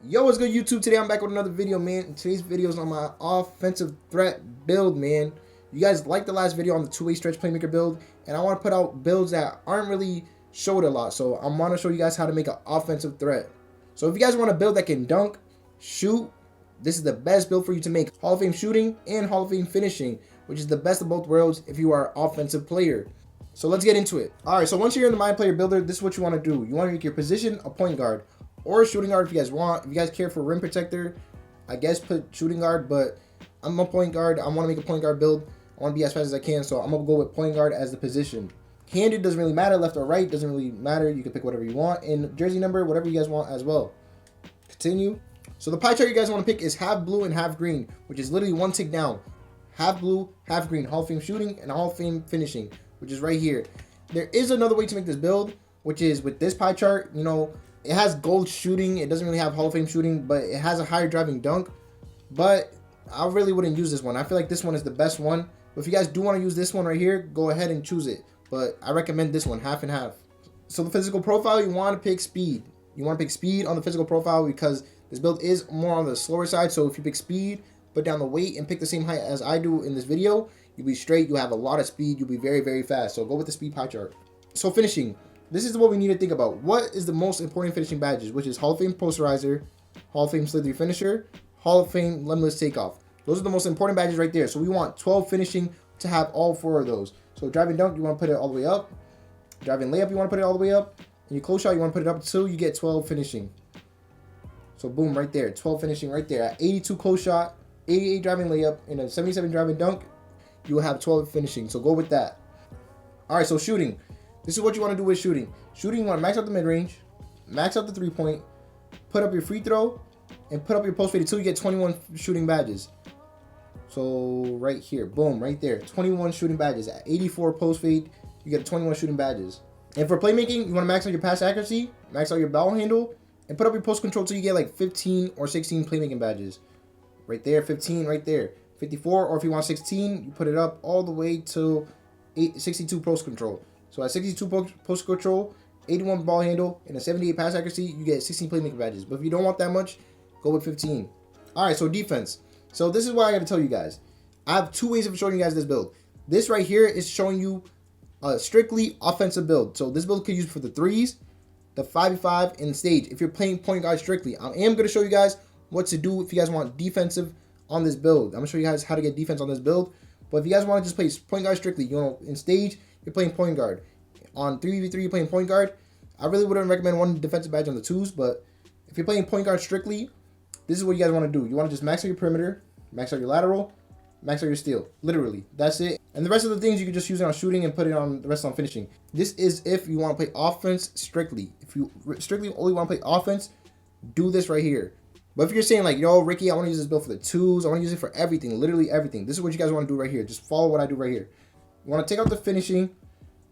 Yo, what's good, YouTube? Today I'm back with another video, man. Today's video is on my offensive threat build, man. You guys liked the last video on the two-way stretch playmaker build, and I want to put out builds that aren't really showed a lot. So I want to show you guys how to make an offensive threat. So if you guys want a build that can dunk, shoot, this is the best build for you to make. Hall of Fame shooting and Hall of Fame finishing, which is the best of both worlds if you are an offensive player. So let's get into it. All right, so once you're in the My Player Builder, this is what you want to do. You want to make your position a point guard or a shooting guard if you guys want. If you guys care for rim protector, I guess put shooting guard, but I'm a point guard. I want to make a point guard build. I want to be as fast as I can, so I'm going to go with point guard as the position. Handed doesn't really matter. Left or right doesn't really matter. You can pick whatever you want. And jersey number, whatever you guys want as well. Continue. So the pie chart you guys want to pick is half blue and half green, which is literally one tick down. Half blue, half green. Hall of Fame shooting and Hall of Fame finishing, which is right here. There is another way to make this build, which is with this pie chart. You know, it has gold shooting. It doesn't really have Hall of Fame shooting, but it has a higher driving dunk. But I really wouldn't use this one. I feel like this one is the best one. But if you guys do want to use this one right here, go ahead and choose it. But I recommend this one, half and half. So the physical profile, you want to pick speed. You want to pick speed on the physical profile because this build is more on the slower side. So if you pick speed, put down the weight, and pick the same height as I do in this video, you'll be straight. You'll have a lot of speed. You'll be very, very fast. So go with the speed pie chart. So finishing. This is what we need to think about. What is the most important finishing badges? Which is Hall of Fame posterizer, Hall of Fame slithery finisher, Hall of Fame lemless takeoff. Those are the most important badges right there. So we want 12 finishing to have all 4 of those. So driving dunk, you want to put it all the way up. Driving layup, you want to put it all the way up. And your close shot, you want to put it up until you get 12 finishing. So boom, right there. 12 finishing right there. At 82 close shot, 88 driving layup, and a 77 driving dunk, you will have 12 finishing. So go with that. All right, so shooting. This is what you want to do with shooting. Shooting, you want to max out the mid-range, max out the three-point, put up your free throw, and put up your post fade until you get 21 shooting badges. So right here, boom, right there, 21 shooting badges. At 84 post fade, you get 21 shooting badges. And for playmaking, you want to max out your pass accuracy, max out your ball handle, and put up your post control until you get like 15 or 16 playmaking badges. Right there, 15 right there. 54, or if you want 16, you put it up all the way to 62 post control. So at 62 post control, 81 ball handle, and a 78 pass accuracy, you get 16 playmaking badges. But if you don't want that much, go with 15. All right, so defense. So this is what I got to tell you guys. I have 2 ways of showing you guys this build. This right here is showing you a strictly offensive build. So this build could use for the 3s, the 5v5, and the stage. If you're playing point guard strictly, I am going to show you guys what to do if you guys want defensive on this build. I'm going to show you guys how to get defense on this build. But if you guys want to just play point guard strictly, you know, in stage, you're playing point guard. On 3v3, you're playing point guard. I really wouldn't recommend one defensive badge on the 2s, but if you're playing point guard strictly, this is what you guys want to do. You want to just max out your perimeter, max out your lateral, max out your steal. Literally, that's it. And the rest of the things, you can just use it on shooting and put it on the rest on finishing. This is if you want to play offense strictly. If you strictly only want to play offense, do this right here. But if you're saying like, yo, Ricky, I want to use this build for the 2s, I want to use it for everything, literally everything. This is what you guys want to do right here. Just follow what I do right here. You want to take out the finishing,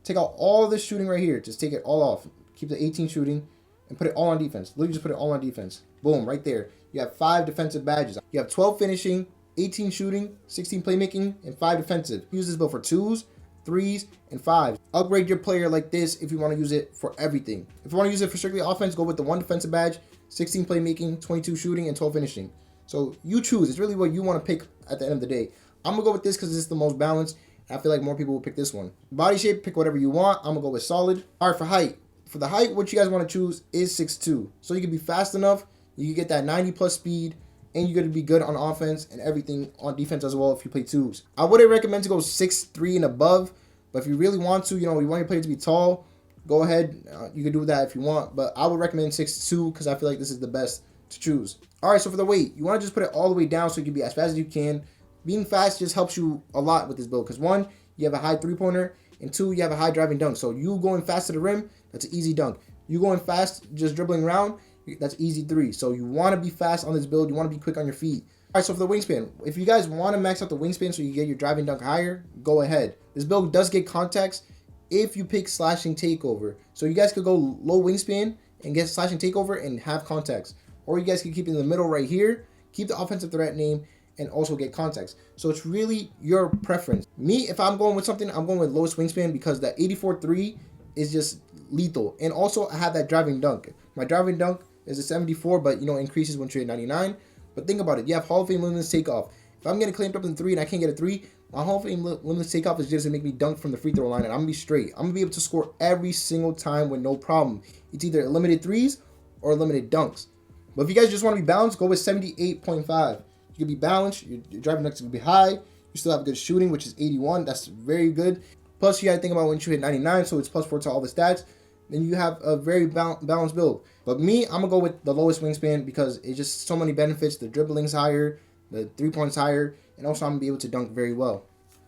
take out all of this shooting right here. Just take it all off. Keep the 18 shooting and put it all on defense. Literally just put it all on defense. Boom, right there. You have 5 defensive badges. You have 12 finishing, 18 shooting, 16 playmaking, and 5 defensive. Use this build for 2s, 3s, and 5s. Upgrade your player like this if you want to use it for everything. If you want to use it for strictly offense, go with the 1 defensive badge, 16 playmaking, 22 shooting, and 12 finishing. So you choose. It's really what you want to pick at the end of the day. I'm going to go with this because it's the most balanced. I feel like more people will pick this one. Body shape, pick whatever you want. I'm going to go with solid. All right, for height. For the height, what you guys want to choose is 6'2". So you can be fast enough. You can get that 90 plus speed. And you're going to be good on offense and everything on defense as well if you play 2s. I wouldn't recommend to go 6'3" and above. But if you really want to, you know, you want your player to be tall, go ahead. You can do that if you want. But I would recommend 6'2" because I feel like this is the best to choose. All right, so for the weight, you want to just put it all the way down so you can be as fast as you can. Being fast just helps you a lot with this build because 1, you have a high 3-pointer, and 2, you have a high driving dunk. So you going fast to the rim, that's an easy dunk. You going fast just dribbling around, that's easy 3. So you want to be fast on this build. You want to be quick on your feet. All right, so for the wingspan, if you guys want to max out the wingspan so you get your driving dunk higher, go ahead. This build does get contacts if you pick slashing takeover. So you guys could go low wingspan and get slashing takeover and have contacts. Or you guys can keep it in the middle right here, keep the offensive threat name, and also get contacts. So it's really your preference. Me, if I'm going with something, I'm going with lowest wingspan because that 84-3 is just lethal. And also I have that driving dunk. My driving dunk is a 74, but you know, increases once you hit 99. But think about it. You have Hall of Fame limitless takeoff. If I'm getting claimed up in 3 and I can't get a 3, my Hall of Fame limitless takeoff is just gonna make me dunk from the free throw line, and I'm gonna be straight. I'm gonna be able to score every single time with no problem. It's either limited 3s or limited dunks. But if you guys just want to be balanced, go with 78.5. You can be balanced. Your driving dunks can be high. You still have good shooting, which is 81. That's very good. Plus, you gotta think about when you hit 99, so it's +4 to all the stats. Then you have a very balanced build. But me, I'm gonna go with the lowest wingspan because it's just so many benefits. The dribbling's higher, the 3-points higher, and also I'm gonna be able to dunk very well.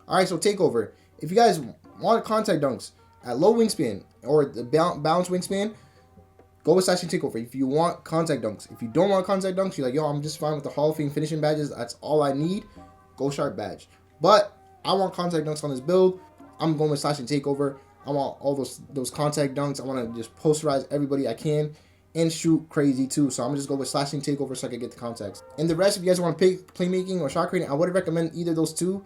All right, so Takeover. If you guys want contact dunks at low wingspan or the balanced wingspan, go with slashing Takeover. If you want contact dunks, if you don't want contact dunks, you're like, yo, I'm just fine with the Hall of Fame finishing badges. That's all I need. Go sharp badge. But I want contact dunks on this build. I'm going with slashing Takeover. I want all those contact dunks. I want to just posterize everybody I can and shoot crazy too. So I'm gonna just go with slashing Takeover so I can get the contacts. And the rest, if you guys want to pick playmaking or shot creating, I would recommend either of those two.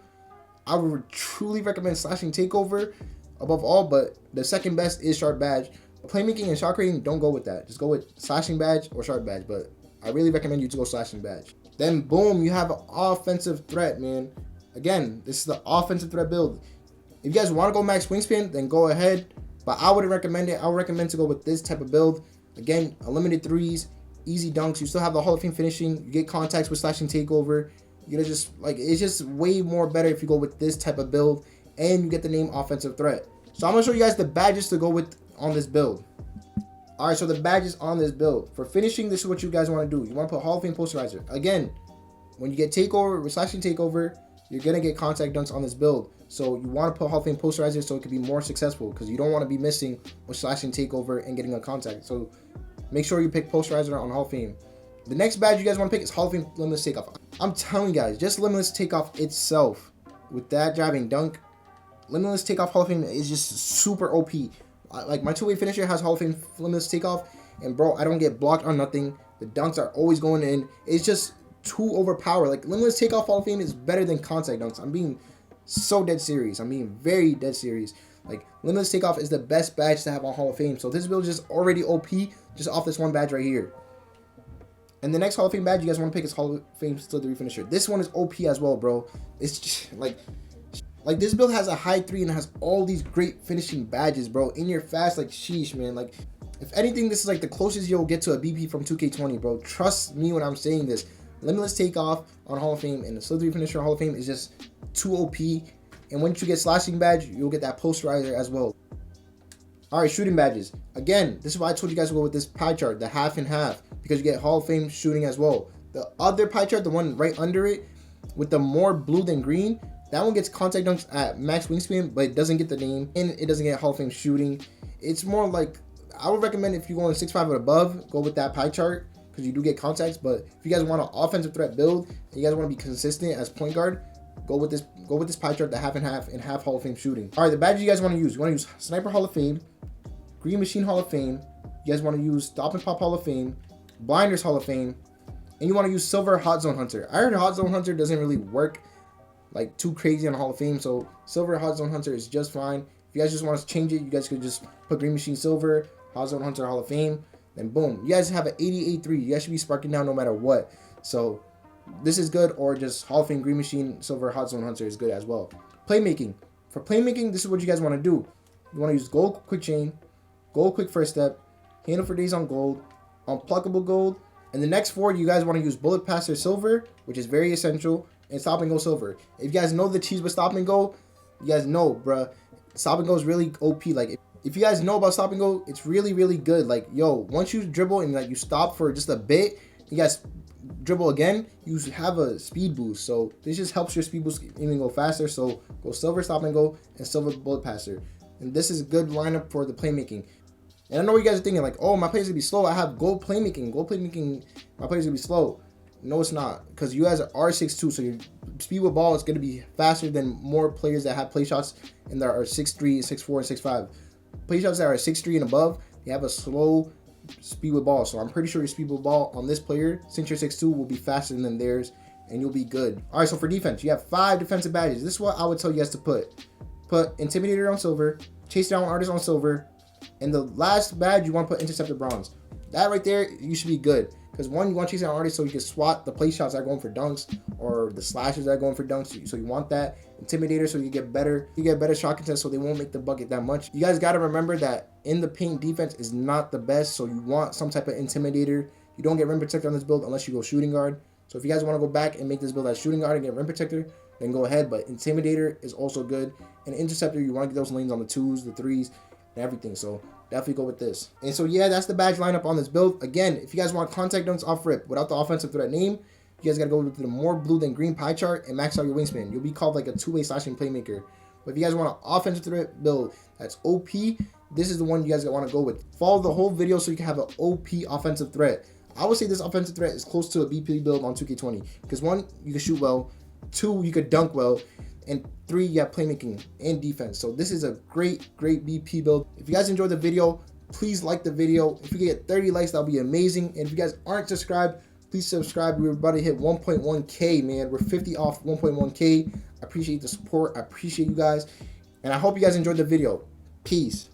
I would truly recommend slashing Takeover above all, but the second best is sharp badge. Playmaking and shot creating, don't go with that. Just go with slashing badge or sharp badge, but I really recommend you to go slashing badge. Then boom, you have an offensive threat, man. Again, this is the offensive threat build. If you guys want to go max wingspan, then go ahead, but I wouldn't recommend it. I would recommend to go with this type of build. Again, unlimited 3s, easy dunks. You still have the Hall of Fame finishing. You get contacts with slashing Takeover. You're gonna just like, it's just way more better if you go with this type of build, and you get the name offensive threat. So I'm gonna show you guys the badges to go with on this build. All right, so the badges on this build for finishing, this is what you guys want to do. You want to put Hall of Fame posterizer. Again, when you get Takeover with slashing Takeover, you're gonna get contact dunks on this build. So you want to put Hall of Fame posterizer so it can be more successful, because you don't want to be missing with slashing Takeover and getting a contact. So make sure you pick posterizer on Hall of Fame. The next badge you guys want to pick is Hall of Fame limitless takeoff. I'm telling you guys, just limitless takeoff itself with that driving dunk, limitless takeoff Hall of Fame is just super OP. Like my two-way finisher has Hall of Fame limitless takeoff, and bro, I don't get blocked on nothing. The dunks are always going in. It's just too overpowered. Like limitless takeoff Hall of Fame is better than contact dunks. I'm being so dead serious. I'm being very dead serious. Like limitless takeoff is the best badge to have on Hall of Fame. So this build is just already OP just off this one badge right here. And the next Hall of Fame badge you guys want to pick is Hall of Fame Slippery Finisher. This one is OP as well, bro. It's just like this build has a high 3 and has all these great finishing badges, bro. In your fast, like sheesh, man. Like if anything, this is like the closest you'll get to a BP from 2K20, bro. Trust me when I'm saying this. Limitless takeoff on Hall of Fame and the Slippery Finisher Hall of Fame is just too OP. And once you get slashing badge, you'll get that posterizer as well. All right, shooting badges. Again, this is why I told you guys to go with this pie chart, the half and half, because you get Hall of Fame shooting as well. The other pie chart, the one right under it, with the more blue than green, that one gets contact dunks at max wingspan, but it doesn't get the name, and it doesn't get Hall of Fame shooting. It's more like, I would recommend if you're going 6'5" or above, go with that pie chart, because you do get contacts. But if you guys want an offensive threat build, and you guys want to be consistent as point guard, go with this pie chart, the half and half Hall of Fame shooting. All right, the badges you guys want to use. You want to use Sniper Hall of Fame, Green Machine Hall of Fame. You guys want to use Stop and Pop Hall of Fame, Blinders Hall of Fame, and you want to use Silver Hot Zone Hunter. I heard Hot Zone Hunter doesn't really work like too crazy on Hall of Fame, so Silver Hot Zone Hunter is just fine. If you guys just want to change it, you guys could just put Green Machine Silver, Hot Zone Hunter Hall of Fame, then boom. You guys have an 88.3. You guys should be sparking down no matter what. So this is good, or just Hall of Fame Green Machine Silver Hot Zone Hunter is good as well. Playmaking. For playmaking, this is what you guys want to do. You want to use Gold Quick Chain, Gold Quick First Step, Handle for Days on Gold, Unpluckable Gold, and the next 4 you guys want to use Bullet Passer Silver, which is very essential, and Stop and Go Silver. If you guys know the cheese with Stop and Go, you guys know, bruh, Stop and Go is really OP. Like if you guys know about Stop and Go, it's really, really good. Like, yo, once you dribble and like you stop for just a bit, you guys dribble again, you have a speed boost. So this just helps your speed boost even go faster. So go Silver Stop and Go and Silver Bullet Passer. And this is a good lineup for the playmaking. And I know what you guys are thinking, like, oh, my players gonna be slow. I have Gold Playmaking. Gold Playmaking, my players gonna be slow. No, it's not, because you guys are 6'2", so your speed with ball is gonna be faster than more players that have play shots and that are 6'3", 6'4", and 6'5". Play shots that are 6'3" and above, you have a slow speed with ball. So I'm pretty sure your speed with ball on this player, since you're 6'2", will be faster than theirs, and you'll be good. All right, so for defense, you have 5 defensive badges. This is what I would tell you guys to put. Put Intimidator on Silver, Chase Down Artist on Silver, and the last badge you want to put Interceptor Bronze. that right there, you should be good. Because one, you want to chase down artists so you can swat the play shots that are going for dunks or the slashes that are going for dunks. So you want that. Intimidator so you get better shot contest so they won't make the bucket that much. You guys got to remember that in the paint defense is not the best, so you want some type of intimidator. You don't get rim protector on this build unless you go shooting guard. So if you guys want to go back and make this build as shooting guard and get rim protector, then go ahead. But intimidator is also good. And interceptor, you want to get those lanes on the 2s, the 3s, and everything. So definitely go with this. And so yeah, that's the badge lineup on this build. Again, if you guys want contact dunks off rip without the offensive threat name, you guys got to go with the more blue than green pie chart and max out your wingspan. You'll be called like a two-way slashing playmaker. But if you guys want an offensive threat build that's OP, this is the one you guys want to go with. Follow the whole video so you can have an OP offensive threat. I would say this offensive threat is close to a BP build on 2K20. Because 1, you can shoot well. 2, you could dunk well. And 3, you have playmaking and defense. So this is a great BP build. If you guys enjoyed the video, please like the video. If you get 30 likes, that'll be amazing. And if you guys aren't subscribed, please subscribe. We're about to hit 1.1K, man. We're 50 off 1.1K. I appreciate the support. I appreciate you guys. And I hope you guys enjoyed the video. Peace.